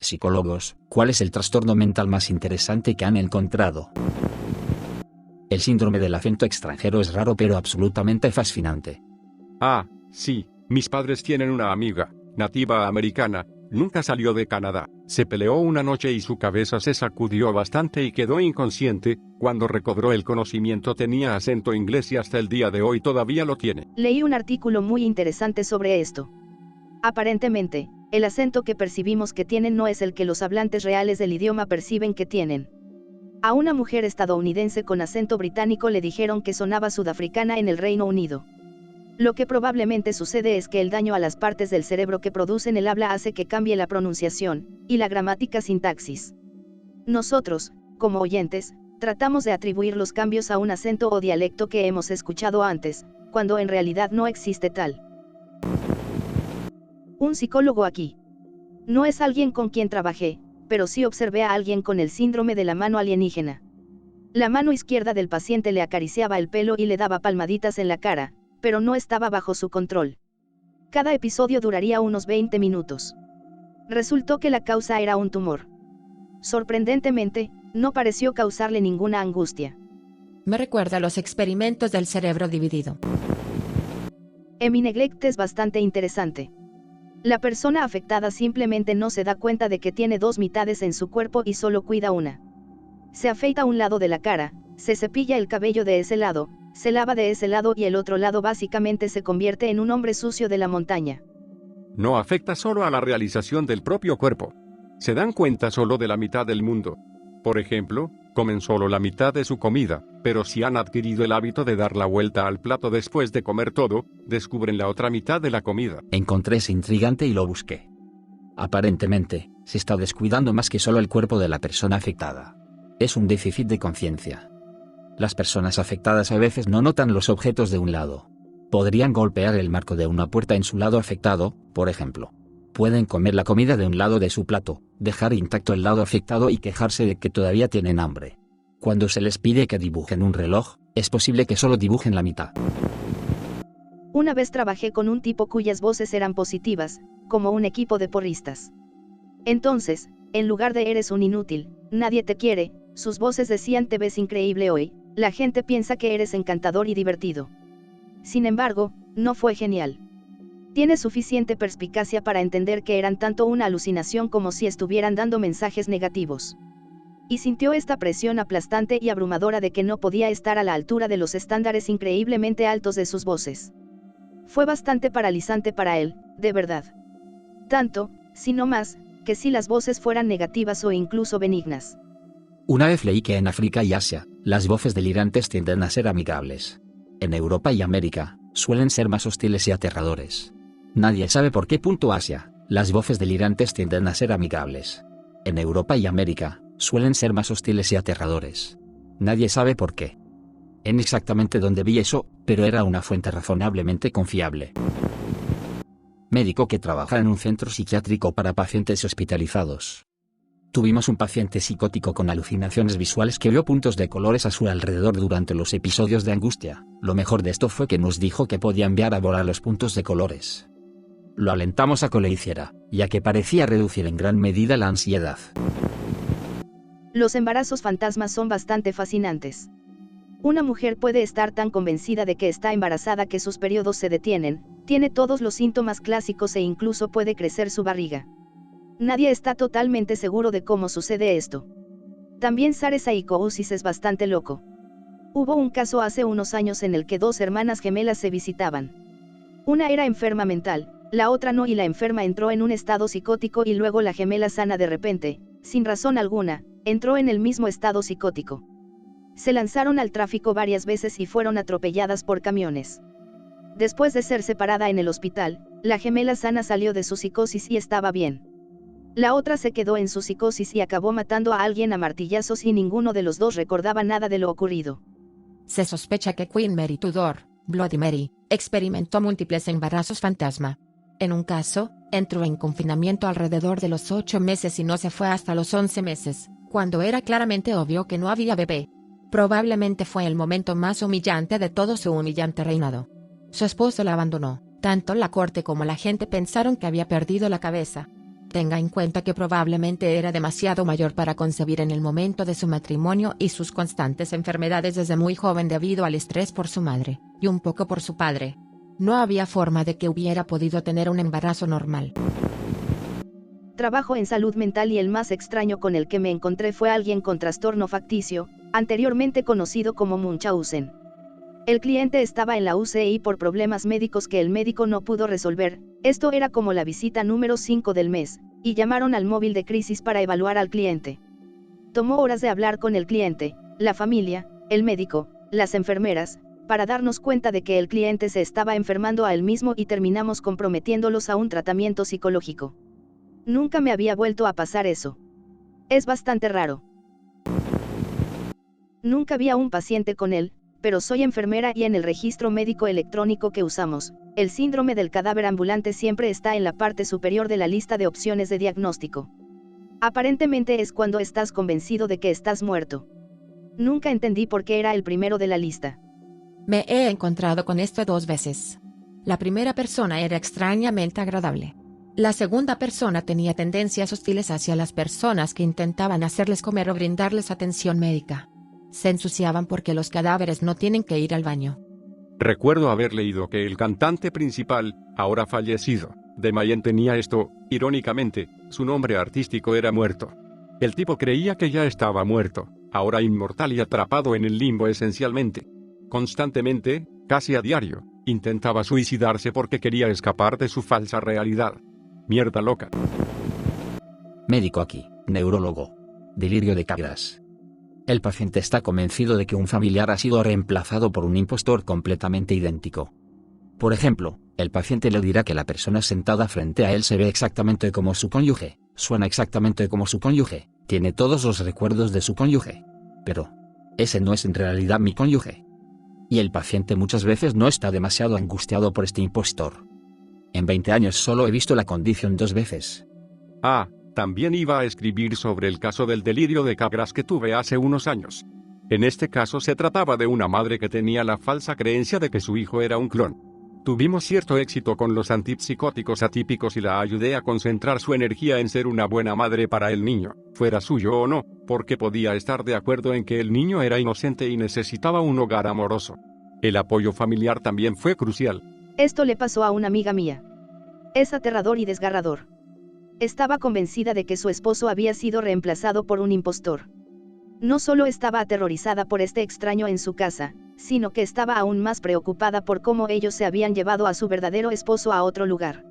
Psicólogos, ¿cuál es el trastorno mental más interesante que han encontrado? El síndrome del acento extranjero es raro pero absolutamente fascinante. Ah, sí, mis padres tienen una amiga, nativa americana, nunca salió de Canadá, se peleó una noche y su cabeza se sacudió bastante y quedó inconsciente, cuando recobró el conocimiento tenía acento inglés y hasta el día de hoy todavía lo tiene. Leí un artículo muy interesante sobre esto. Aparentemente, el acento que percibimos que tienen no es el que los hablantes reales del idioma perciben que tienen. A una mujer estadounidense con acento británico le dijeron que sonaba sudafricana en el Reino Unido. Lo que probablemente sucede es que el daño a las partes del cerebro que producen el habla hace que cambie la pronunciación y la gramática sintaxis. Nosotros, como oyentes, tratamos de atribuir los cambios a un acento o dialecto que hemos escuchado antes, cuando en realidad no existe tal. Un psicólogo aquí. No es alguien con quien trabajé, pero sí observé a alguien con el síndrome de la mano alienígena. La mano izquierda del paciente le acariciaba el pelo y le daba palmaditas en la cara, pero no estaba bajo su control. Cada episodio duraría unos 20 minutos. Resultó que la causa era un tumor. Sorprendentemente, no pareció causarle ninguna angustia. Me recuerda a los experimentos del cerebro dividido. Hemineglect es bastante interesante. La persona afectada simplemente no se da cuenta de que tiene dos mitades en su cuerpo y solo cuida una. Se afeita un lado de la cara, se cepilla el cabello de ese lado, se lava de ese lado y el otro lado básicamente se convierte en un hombre sucio de la montaña. No afecta solo a la realización del propio cuerpo. Se dan cuenta solo de la mitad del mundo. Por ejemplo, comen solo la mitad de su comida, pero si han adquirido el hábito de dar la vuelta al plato después de comer todo, descubren la otra mitad de la comida. Encontré ese intrigante y lo busqué. Aparentemente, se está descuidando más que solo el cuerpo de la persona afectada. Es un déficit de conciencia. Las personas afectadas a veces no notan los objetos de un lado. Podrían golpear el marco de una puerta en su lado afectado, por ejemplo. Pueden comer la comida de un lado de su plato, dejar intacto el lado afectado y quejarse de que todavía tienen hambre. Cuando se les pide que dibujen un reloj, es posible que solo dibujen la mitad. Una vez trabajé con un tipo cuyas voces eran positivas, como un equipo de porristas. Entonces, en lugar de eres un inútil, nadie te quiere, sus voces decían te ves increíble hoy, la gente piensa que eres encantador y divertido. Sin embargo, no fue genial. Tiene suficiente perspicacia para entender que eran tanto una alucinación como si estuvieran dando mensajes negativos. Y sintió esta presión aplastante y abrumadora de que no podía estar a la altura de los estándares increíblemente altos de sus voces. Fue bastante paralizante para él, de verdad. Tanto, si no más, que si las voces fueran negativas o incluso benignas. Una vez leí que en África y Asia, las voces delirantes tienden a ser amigables. En Europa y América, suelen ser más hostiles y aterradores. Nadie sabe por qué. Asia, las voces delirantes tienden a ser amigables. En Europa y América, suelen ser más hostiles y aterradores. Nadie sabe por qué. En exactamente dónde vi eso, pero era una fuente razonablemente confiable. Médico que trabaja en un centro psiquiátrico para pacientes hospitalizados. Tuvimos un paciente psicótico con alucinaciones visuales que vio puntos de colores a su alrededor durante los episodios de angustia. Lo mejor de esto fue que nos dijo que podía enviar a volar los puntos de colores. Lo alentamos a que lo hiciera, ya que parecía reducir en gran medida la ansiedad. Los embarazos fantasmas son bastante fascinantes. Una mujer puede estar tan convencida de que está embarazada que sus periodos se detienen, tiene todos los síntomas clásicos e incluso puede crecer su barriga. Nadie está totalmente seguro de cómo sucede esto. También Saresaicosis es bastante loco. Hubo un caso hace unos años en el que dos hermanas gemelas se visitaban. Una era enferma mental, la otra no, y la enferma entró en un estado psicótico y luego la gemela sana de repente, sin razón alguna, entró en el mismo estado psicótico. Se lanzaron al tráfico varias veces y fueron atropelladas por camiones. Después de ser separada en el hospital, la gemela sana salió de su psicosis y estaba bien. La otra se quedó en su psicosis y acabó matando a alguien a martillazos y ninguno de los dos recordaba nada de lo ocurrido. Se sospecha que Queen Mary Tudor, Bloody Mary, experimentó múltiples embarazos fantasma. En un caso, entró en confinamiento alrededor de los 8 meses y no se fue hasta los 11 meses, cuando era claramente obvio que no había bebé. Probablemente fue el momento más humillante de todo su humillante reinado. Su esposo la abandonó, tanto la corte como la gente pensaron que había perdido la cabeza. Tenga en cuenta que probablemente era demasiado mayor para concebir en el momento de su matrimonio y sus constantes enfermedades desde muy joven debido al estrés por su madre, y un poco por su padre. No había forma de que hubiera podido tener un embarazo normal. Trabajo en salud mental y el más extraño con el que me encontré fue alguien con trastorno facticio, anteriormente conocido como Munchausen. El cliente estaba en la UCI por problemas médicos que el médico no pudo resolver. Esto era como la visita número 5 del mes, y llamaron al móvil de crisis para evaluar al cliente. Tomó horas de hablar con el cliente, la familia, el médico, las enfermeras, para darnos cuenta de que el cliente se estaba enfermando a él mismo y terminamos comprometiéndolos a un tratamiento psicológico. Nunca me había vuelto a pasar eso. Es bastante raro. Nunca vi a un paciente con él, pero soy enfermera y en el registro médico electrónico que usamos, el síndrome del cadáver ambulante siempre está en la parte superior de la lista de opciones de diagnóstico. Aparentemente es cuando estás convencido de que estás muerto. Nunca entendí por qué era el primero de la lista. Me he encontrado con esto 2 veces. La primera persona era extrañamente agradable. La segunda persona tenía tendencias hostiles hacia las personas que intentaban hacerles comer o brindarles atención médica. Se ensuciaban porque los cadáveres no tienen que ir al baño. Recuerdo haber leído que el cantante principal, ahora fallecido, de Mayenne tenía esto, irónicamente, su nombre artístico era Muerto. El tipo creía que ya estaba muerto, ahora inmortal y atrapado en el limbo esencialmente. Constantemente, casi a diario, intentaba suicidarse porque quería escapar de su falsa realidad. Mierda loca. Médico aquí, neurólogo. Delirio de Capgras. El paciente está convencido de que un familiar ha sido reemplazado por un impostor completamente idéntico. Por ejemplo, el paciente le dirá que la persona sentada frente a él se ve exactamente como su cónyuge, suena exactamente como su cónyuge, tiene todos los recuerdos de su cónyuge. Pero ese no es en realidad mi cónyuge. Y el paciente muchas veces no está demasiado angustiado por este impostor. En 20 años solo he visto la condición 2 veces. También iba a escribir sobre el caso del delirio de Capgras que tuve hace unos años. En este caso se trataba de una madre que tenía la falsa creencia de que su hijo era un clon. Tuvimos cierto éxito con los antipsicóticos atípicos y la ayudé a concentrar su energía en ser una buena madre para el niño, fuera suyo o no, porque podía estar de acuerdo en que el niño era inocente y necesitaba un hogar amoroso. El apoyo familiar también fue crucial. Esto le pasó a una amiga mía. Es aterrador y desgarrador. Estaba convencida de que su esposo había sido reemplazado por un impostor. No solo estaba aterrorizada por este extraño en su casa, sino que estaba aún más preocupada por cómo ellos se habían llevado a su verdadero esposo a otro lugar.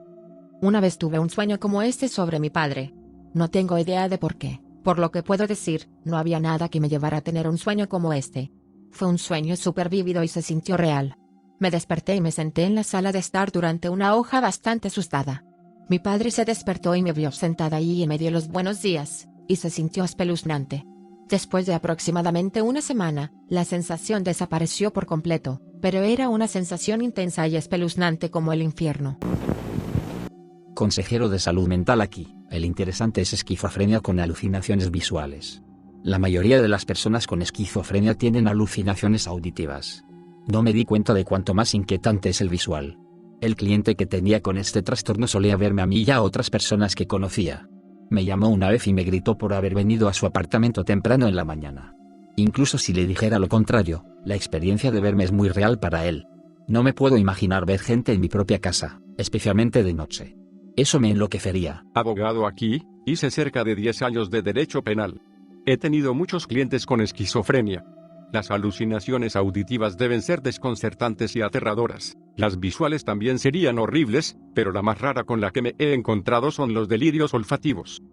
Una vez tuve un sueño como este sobre mi padre. No tengo idea de por qué. Por lo que puedo decir, no había nada que me llevara a tener un sueño como este. Fue un sueño súper vívido y se sintió real. Me desperté y me senté en la sala de estar durante una hoja bastante asustada. Mi padre se despertó y me vio sentada allí y me dio los buenos días, y se sintió espeluznante. Después de aproximadamente una semana, la sensación desapareció por completo, pero era una sensación intensa y espeluznante como el infierno. Consejero de salud mental aquí, el interesante es esquizofrenia con alucinaciones visuales. La mayoría de las personas con esquizofrenia tienen alucinaciones auditivas. No me di cuenta de cuánto más inquietante es el visual. El cliente que tenía con este trastorno solía verme a mí y a otras personas que conocía. Me llamó una vez y me gritó por haber venido a su apartamento temprano en la mañana. Incluso si le dijera lo contrario, la experiencia de verme es muy real para él. No me puedo imaginar ver gente en mi propia casa, especialmente de noche. Eso me enloquecería. Abogado aquí, hice cerca de 10 años de derecho penal. He tenido muchos clientes con esquizofrenia. Las alucinaciones auditivas deben ser desconcertantes y aterradoras. Las visuales también serían horribles, pero la más rara con la que me he encontrado son los delirios olfativos.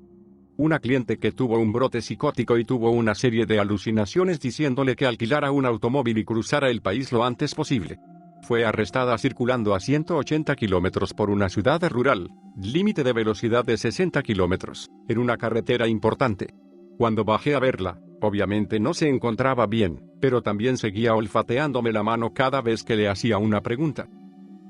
Una cliente que tuvo un brote psicótico y tuvo una serie de alucinaciones diciéndole que alquilara un automóvil y cruzara el país lo antes posible. Fue arrestada circulando a 180 kilómetros por una ciudad rural, límite de velocidad de 60 kilómetros, en una carretera importante. Cuando bajé a verla, obviamente no se encontraba bien, pero también seguía olfateándome la mano cada vez que le hacía una pregunta.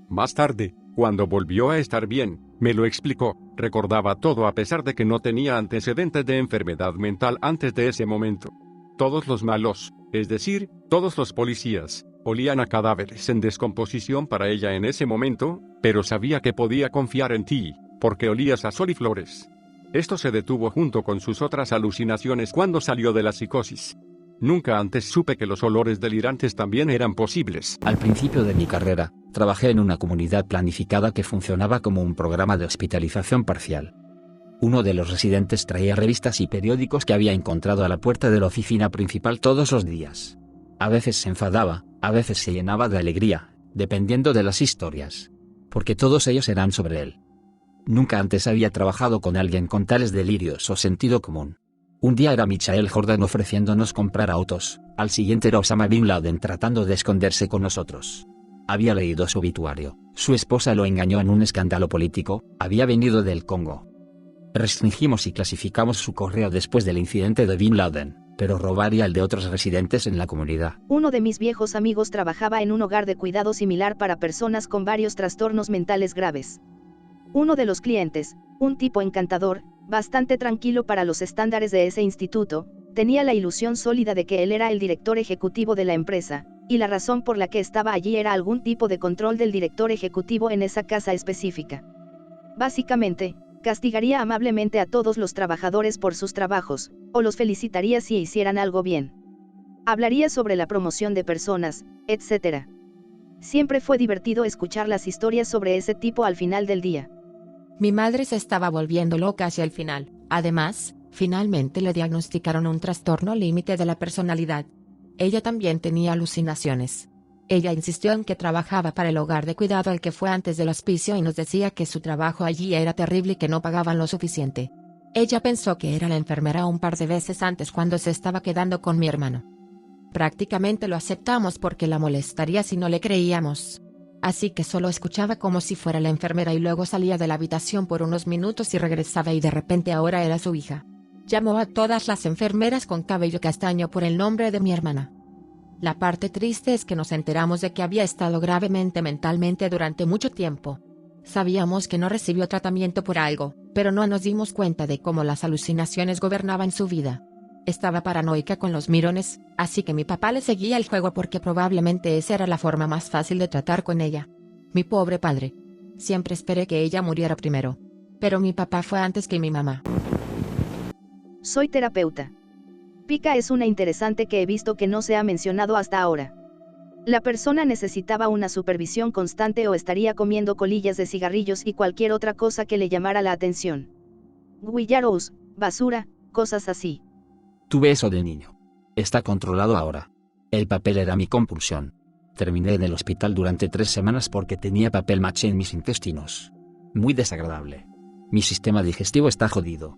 Más tarde, cuando volvió a estar bien, me lo explicó, recordaba todo a pesar de que no tenía antecedentes de enfermedad mental antes de ese momento. Todos los malos, es decir, todos los policías, olían a cadáveres en descomposición para ella en ese momento, pero sabía que podía confiar en ti, porque olías a sol y flores. Esto se detuvo junto con sus otras alucinaciones cuando salió de la psicosis. Nunca antes supe que los olores delirantes también eran posibles. Al principio de mi carrera, trabajé en una comunidad planificada que funcionaba como un programa de hospitalización parcial. Uno de los residentes traía revistas y periódicos que había encontrado a la puerta de la oficina principal todos los días. A veces se enfadaba, a veces se llenaba de alegría, dependiendo de las historias. Porque todos ellos eran sobre él. Nunca antes había trabajado con alguien con tales delirios o sentido común. Un día era Michael Jordan ofreciéndonos comprar autos, al siguiente era Osama Bin Laden tratando de esconderse con nosotros. Había leído su obituario, su esposa lo engañó en un escándalo político, había venido del Congo. Restringimos y clasificamos su correo después del incidente de Bin Laden, pero robaría el de otros residentes en la comunidad. Uno de mis viejos amigos trabajaba en un hogar de cuidado similar para personas con varios trastornos mentales graves. Uno de los clientes, un tipo encantador, bastante tranquilo para los estándares de ese instituto, tenía la ilusión sólida de que él era el director ejecutivo de la empresa, y la razón por la que estaba allí era algún tipo de control del director ejecutivo en esa casa específica. Básicamente, castigaría amablemente a todos los trabajadores por sus trabajos, o los felicitaría si hicieran algo bien. Hablaría sobre la promoción de personas, etc. Siempre fue divertido escuchar las historias sobre ese tipo al final del día. Mi madre se estaba volviendo loca hacia el final. Además, finalmente le diagnosticaron un trastorno límite de la personalidad. Ella también tenía alucinaciones. Ella insistió en que trabajaba para el hogar de cuidado al que fue antes del hospicio y nos decía que su trabajo allí era terrible y que no pagaban lo suficiente. Ella pensó que era la enfermera un par de veces antes cuando se estaba quedando con mi hermano. Prácticamente lo aceptamos porque la molestaría si no le creíamos. Así que solo escuchaba como si fuera la enfermera y luego salía de la habitación por unos minutos y regresaba y de repente ahora era su hija. Llamó a todas las enfermeras con cabello castaño por el nombre de mi hermana. La parte triste es que nos enteramos de que había estado gravemente mentalmente durante mucho tiempo. Sabíamos que no recibió tratamiento por algo, pero no nos dimos cuenta de cómo las alucinaciones gobernaban su vida. Estaba paranoica con los mirones, así que mi papá le seguía el juego porque probablemente esa era la forma más fácil de tratar con ella. Mi pobre padre. Siempre esperé que ella muriera primero. Pero mi papá fue antes que mi mamá. Soy terapeuta. Pica es una interesante que he visto que no se ha mencionado hasta ahora. La persona necesitaba una supervisión constante o estaría comiendo colillas de cigarrillos y cualquier otra cosa que le llamara la atención. Guillaros, basura, cosas así. Tuve eso de niño. Está controlado ahora. El papel era mi compulsión. Terminé en el hospital durante 3 semanas porque tenía papel maché en mis intestinos. Muy desagradable. Mi sistema digestivo está jodido.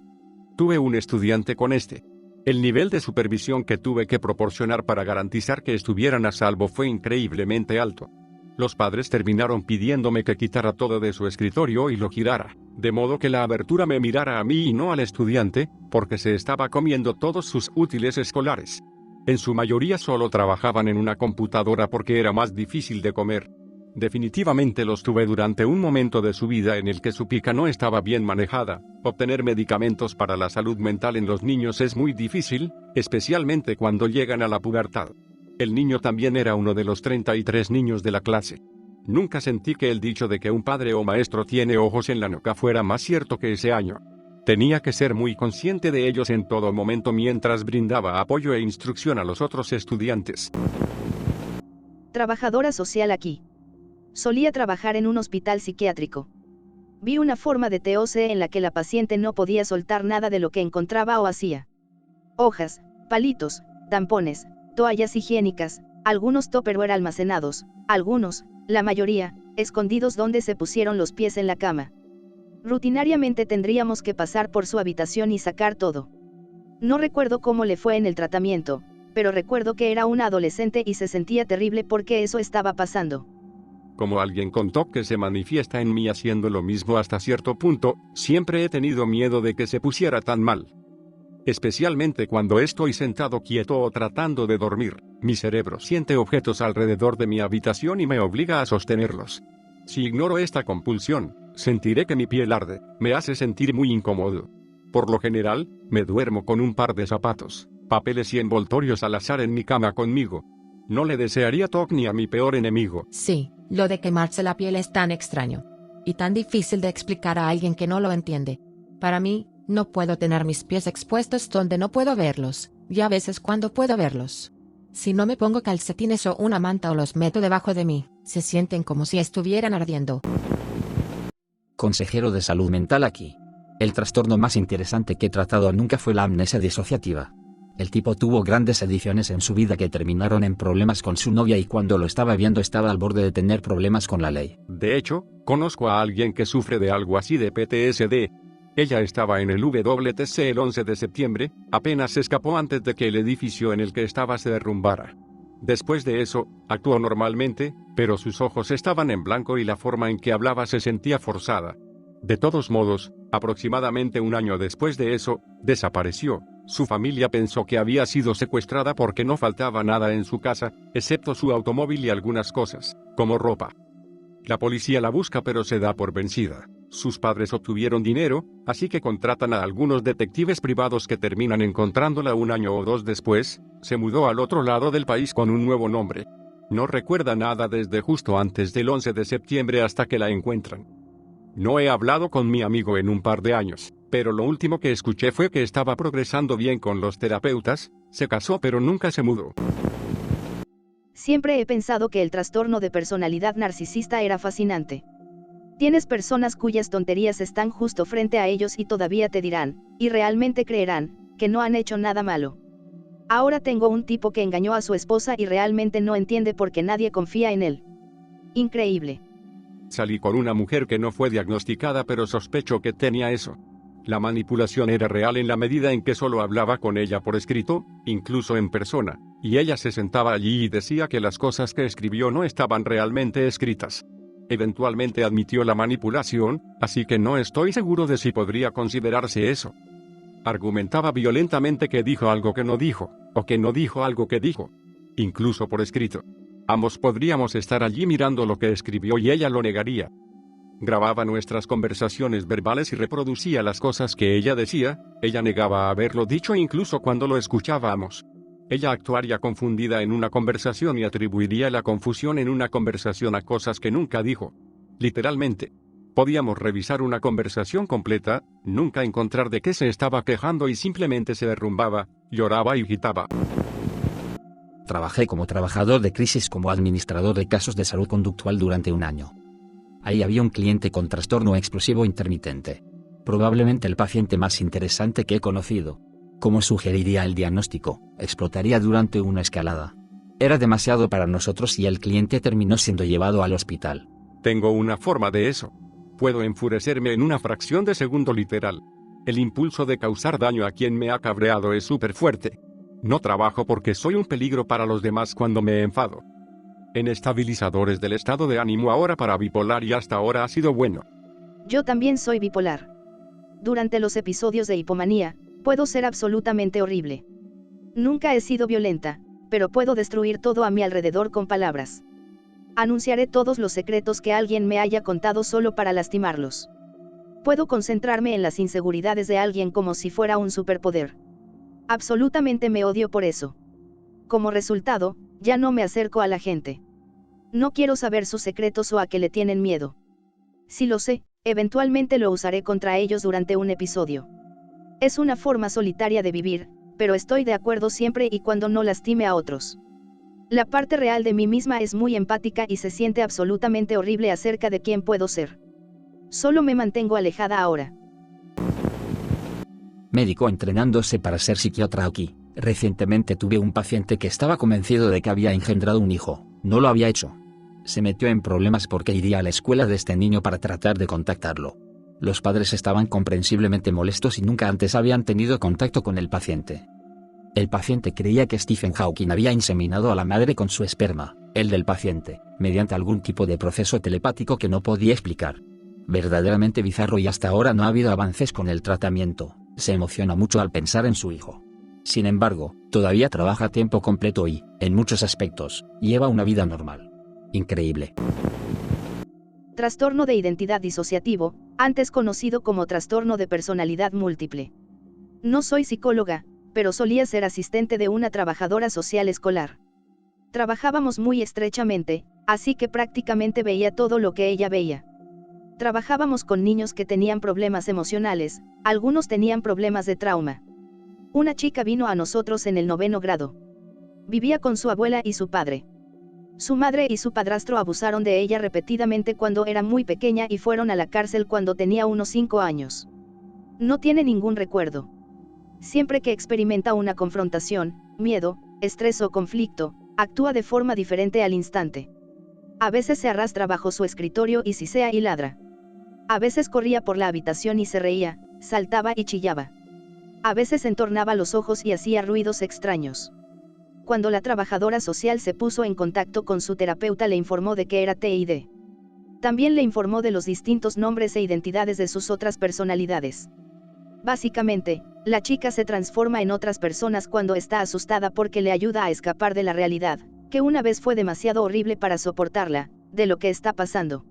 Tuve un estudiante con este. El nivel de supervisión que tuve que proporcionar para garantizar que estuvieran a salvo fue increíblemente alto. Los padres terminaron pidiéndome que quitara todo de su escritorio y lo girara, de modo que la abertura me mirara a mí y no al estudiante, porque se estaba comiendo todos sus útiles escolares. En su mayoría solo trabajaban en una computadora porque era más difícil de comer. Definitivamente los tuve durante un momento de su vida en el que su pica no estaba bien manejada. Obtener medicamentos para la salud mental en los niños es muy difícil, especialmente cuando llegan a la pubertad. El niño también era uno de los 33 niños de la clase. Nunca sentí que el dicho de que un padre o maestro tiene ojos en la nuca fuera más cierto que ese año. Tenía que ser muy consciente de ellos en todo momento mientras brindaba apoyo e instrucción a los otros estudiantes. Trabajadora social aquí. Solía trabajar en un hospital psiquiátrico. Vi una forma de TOC en la que la paciente no podía soltar nada de lo que encontraba o hacía. Hojas, palitos, tampones, toallas higiénicas, algunos tupperware almacenados, algunos, la mayoría, escondidos donde se pusieron los pies en la cama. Rutinariamente tendríamos que pasar por su habitación y sacar todo. No recuerdo cómo le fue en el tratamiento, pero recuerdo que era una adolescente y se sentía terrible porque eso estaba pasando. Como alguien contó que se manifiesta en mí haciendo lo mismo hasta cierto punto, siempre he tenido miedo de que se pusiera tan mal. Especialmente cuando estoy sentado quieto o tratando de dormir, mi cerebro siente objetos alrededor de mi habitación y me obliga a sostenerlos. Si ignoro esta compulsión, sentiré que mi piel arde, me hace sentir muy incómodo. Por lo general, me duermo con un par de zapatos, papeles y envoltorios al azar en mi cama conmigo. No le desearía TOC ni a mi peor enemigo. Sí, lo de quemarse la piel es tan extraño. Y tan difícil de explicar a alguien que no lo entiende. Para mí, No puedo tener mis pies expuestos donde no puedo verlos, y a veces cuando puedo verlos. Si no me pongo calcetines o una manta o los meto debajo de mí, se sienten como si estuvieran ardiendo. Consejero de salud mental aquí. El trastorno más interesante que he tratado nunca fue la amnesia disociativa. El tipo tuvo grandes ediciones en su vida que terminaron en problemas con su novia y cuando lo estaba viendo estaba al borde de tener problemas con la ley. De hecho, conozco a alguien que sufre de algo así de PTSD. Ella estaba en el WTC el 11 de septiembre, apenas se escapó antes de que el edificio en el que estaba se derrumbara. Después de eso, actuó normalmente, pero sus ojos estaban en blanco y la forma en que hablaba se sentía forzada. De todos modos, aproximadamente un año después de eso, desapareció. Su familia pensó que había sido secuestrada porque no faltaba nada en su casa, excepto su automóvil y algunas cosas, como ropa. La policía la busca pero se da por vencida. Sus padres obtuvieron dinero, así que contratan a algunos detectives privados que terminan encontrándola un año o dos después. Se mudó al otro lado del país con un nuevo nombre. No recuerda nada desde justo antes del 11 de septiembre hasta que la encuentran. No he hablado con mi amigo en un par de años, pero lo último que escuché fue que estaba progresando bien con los terapeutas, se casó pero nunca se mudó. Siempre he pensado que el trastorno de personalidad narcisista era fascinante. Tienes personas cuyas tonterías están justo frente a ellos y todavía te dirán, y realmente creerán, que no han hecho nada malo. Ahora tengo un tipo que engañó a su esposa y realmente no entiende por qué nadie confía en él. Increíble. Salí con una mujer que no fue diagnosticada pero sospecho que tenía eso. La manipulación era real en la medida en que solo hablaba con ella por escrito, incluso en persona, y ella se sentaba allí y decía que las cosas que escribió no estaban realmente escritas. Eventualmente admitió la manipulación, así que no estoy seguro de si podría considerarse eso. Argumentaba violentamente que dijo algo que no dijo, o que no dijo algo que dijo, incluso por escrito. Ambos podríamos estar allí mirando lo que escribió y ella lo negaría. Grababa nuestras conversaciones verbales y reproducía las cosas que ella decía, ella negaba haberlo dicho incluso cuando lo escuchábamos. Ella actuaría confundida en una conversación y atribuiría la confusión en una conversación a cosas que nunca dijo. Literalmente. Podíamos revisar una conversación completa, nunca encontrar de qué se estaba quejando y simplemente se derrumbaba, lloraba y gritaba. Trabajé como trabajador de crisis como administrador de casos de salud conductual durante un año. Ahí había un cliente con trastorno explosivo intermitente. Probablemente el paciente más interesante que he conocido. Como sugeriría el diagnóstico, explotaría durante una escalada. Era demasiado para nosotros y el cliente terminó siendo llevado al hospital. Tengo una forma de eso. Puedo enfurecerme en una fracción de segundo literal. El impulso de causar daño a quien me ha cabreado es súper fuerte. No trabajo porque soy un peligro para los demás cuando me enfado. En estabilizadores del estado de ánimo ahora para bipolar y hasta ahora ha sido bueno. Yo también soy bipolar. Durante los episodios de hipomanía, puedo ser absolutamente horrible. Nunca he sido violenta, pero puedo destruir todo a mi alrededor con palabras. Anunciaré todos los secretos que alguien me haya contado solo para lastimarlos. Puedo concentrarme en las inseguridades de alguien como si fuera un superpoder. Absolutamente me odio por eso. Como resultado, ya no me acerco a la gente. No quiero saber sus secretos o a qué le tienen miedo. Si lo sé, eventualmente lo usaré contra ellos durante un episodio. Es una forma solitaria de vivir, pero estoy de acuerdo siempre y cuando no lastime a otros. La parte real de mí misma es muy empática y se siente absolutamente horrible acerca de quién puedo ser. Solo me mantengo alejada ahora. Médico entrenándose para ser psiquiatra aquí. Recientemente tuve un paciente que estaba convencido de que había engendrado un hijo. No lo había hecho. Se metió en problemas porque iría a la escuela de este niño para tratar de contactarlo. Los padres estaban comprensiblemente molestos y nunca antes habían tenido contacto con el paciente. El paciente creía que Stephen Hawking había inseminado a la madre con su esperma, el del paciente, mediante algún tipo de proceso telepático que no podía explicar. Verdaderamente bizarro y hasta ahora no ha habido avances con el tratamiento. Se emociona mucho al pensar en su hijo. Sin embargo, todavía trabaja a tiempo completo y, en muchos aspectos, lleva una vida normal. Increíble. Trastorno de identidad disociativo, antes conocido como trastorno de personalidad múltiple. No soy psicóloga, pero solía ser asistente de una trabajadora social escolar. Trabajábamos muy estrechamente, así que prácticamente veía todo lo que ella veía. Trabajábamos con niños que tenían problemas emocionales, algunos tenían problemas de trauma. Una chica vino a nosotros en el 9º grado. Vivía con su abuela y su padre. Su madre y su padrastro abusaron de ella repetidamente cuando era muy pequeña y fueron a la cárcel cuando tenía unos 5 años. No tiene ningún recuerdo. Siempre que experimenta una confrontación, miedo, estrés o conflicto, actúa de forma diferente al instante. A veces se arrastra bajo su escritorio y sisea y ladra. A veces corría por la habitación y se reía, saltaba y chillaba. A veces entornaba los ojos y hacía ruidos extraños. Cuando la trabajadora social se puso en contacto con su terapeuta, le informó de que era TID. También le informó de los distintos nombres e identidades de sus otras personalidades. Básicamente, la chica se transforma en otras personas cuando está asustada porque le ayuda a escapar de la realidad, que una vez fue demasiado horrible para soportarla, de lo que está pasando.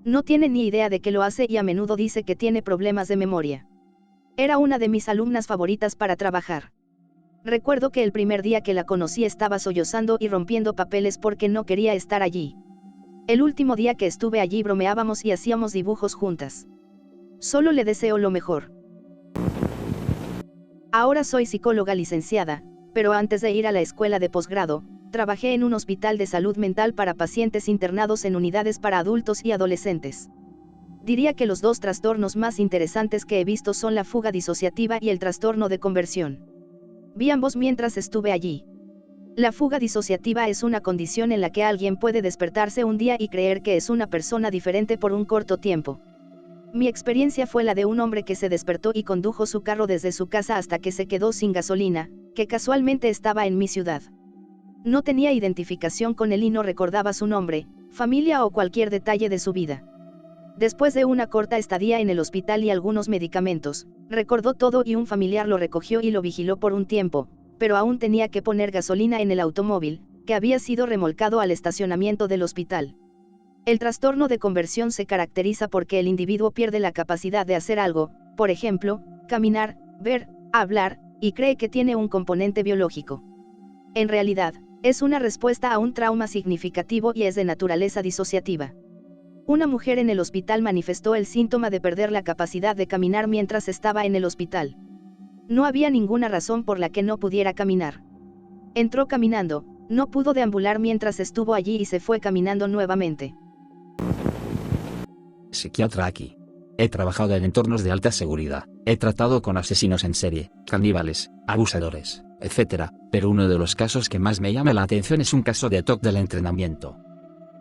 No tiene ni idea de que lo hace y a menudo dice que tiene problemas de memoria. Era una de mis alumnas favoritas para trabajar. Recuerdo que el primer día que la conocí estaba sollozando y rompiendo papeles porque no quería estar allí. El último día que estuve allí bromeábamos y hacíamos dibujos juntas. Solo le deseo lo mejor. Ahora soy psicóloga licenciada, pero antes de ir a la escuela de posgrado, trabajé en un hospital de salud mental para pacientes internados en unidades para adultos y adolescentes. Diría que los dos trastornos más interesantes que he visto son la fuga disociativa y el trastorno de conversión. Vi ambos mientras estuve allí. La fuga disociativa es una condición en la que alguien puede despertarse un día y creer que es una persona diferente por un corto tiempo. Mi experiencia fue la de un hombre que se despertó y condujo su carro desde su casa hasta que se quedó sin gasolina, que casualmente estaba en mi ciudad. No tenía identificación con él y no recordaba su nombre, familia o cualquier detalle de su vida. Después de una corta estadía en el hospital y algunos medicamentos, recordó todo y un familiar lo recogió y lo vigiló por un tiempo, pero aún tenía que poner gasolina en el automóvil, que había sido remolcado al estacionamiento del hospital. El trastorno de conversión se caracteriza porque el individuo pierde la capacidad de hacer algo, por ejemplo, caminar, ver, hablar, y cree que tiene un componente biológico. En realidad, es una respuesta a un trauma significativo y es de naturaleza disociativa. Una mujer en el hospital manifestó el síntoma de perder la capacidad de caminar mientras estaba en el hospital. No había ninguna razón por la que no pudiera caminar. Entró caminando, no pudo deambular mientras estuvo allí y se fue caminando nuevamente. Psiquiatra aquí. He trabajado en entornos de alta seguridad, he tratado con asesinos en serie, caníbales, abusadores, etc., pero uno de los casos que más me llama la atención es un caso de TOC del entrenamiento.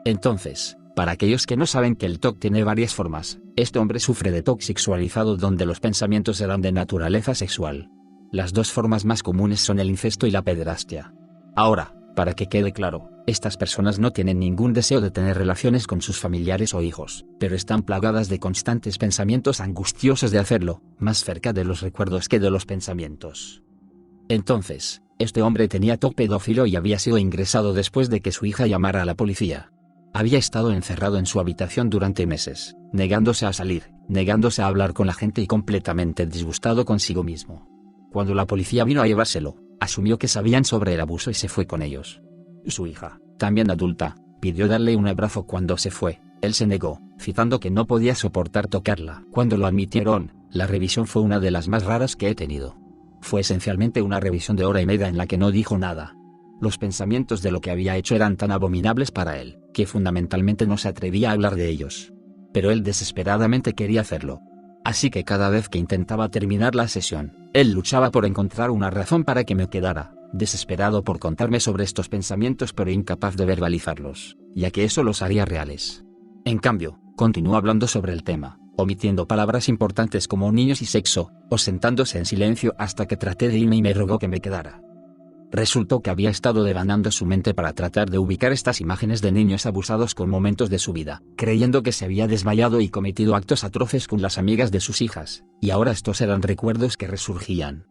Entonces, para aquellos que no saben que el TOC tiene varias formas, este hombre sufre de TOC sexualizado donde los pensamientos eran de naturaleza sexual. Las dos formas más comunes son el incesto y la pederastia. Ahora, para que quede claro, estas personas no tienen ningún deseo de tener relaciones con sus familiares o hijos, pero están plagadas de constantes pensamientos angustiosos de hacerlo, más cerca de los recuerdos que de los pensamientos. Entonces, este hombre tenía TOC pedófilo y había sido ingresado después de que su hija llamara a la policía. Había estado encerrado en su habitación durante meses, negándose a salir, negándose a hablar con la gente y completamente disgustado consigo mismo. Cuando la policía vino a llevárselo, asumió que sabían sobre el abuso y se fue con ellos. Su hija, también adulta, pidió darle un abrazo cuando se fue. Él se negó, citando que no podía soportar tocarla. Cuando lo admitieron, la revisión fue una de las más raras que he tenido. Fue esencialmente una revisión de 1 hora y media en la que no dijo nada. Los pensamientos de lo que había hecho eran tan abominables para él, que fundamentalmente no se atrevía a hablar de ellos. Pero él desesperadamente quería hacerlo. Así que cada vez que intentaba terminar la sesión, él luchaba por encontrar una razón para que me quedara, desesperado por contarme sobre estos pensamientos pero incapaz de verbalizarlos, ya que eso los haría reales. En cambio, continuó hablando sobre el tema, omitiendo palabras importantes como niños y sexo, o sentándose en silencio hasta que traté de irme y me rogó que me quedara. Resultó que había estado devanando su mente para tratar de ubicar estas imágenes de niños abusados con momentos de su vida, creyendo que se había desmayado y cometido actos atroces con las amigas de sus hijas, y ahora estos eran recuerdos que resurgían.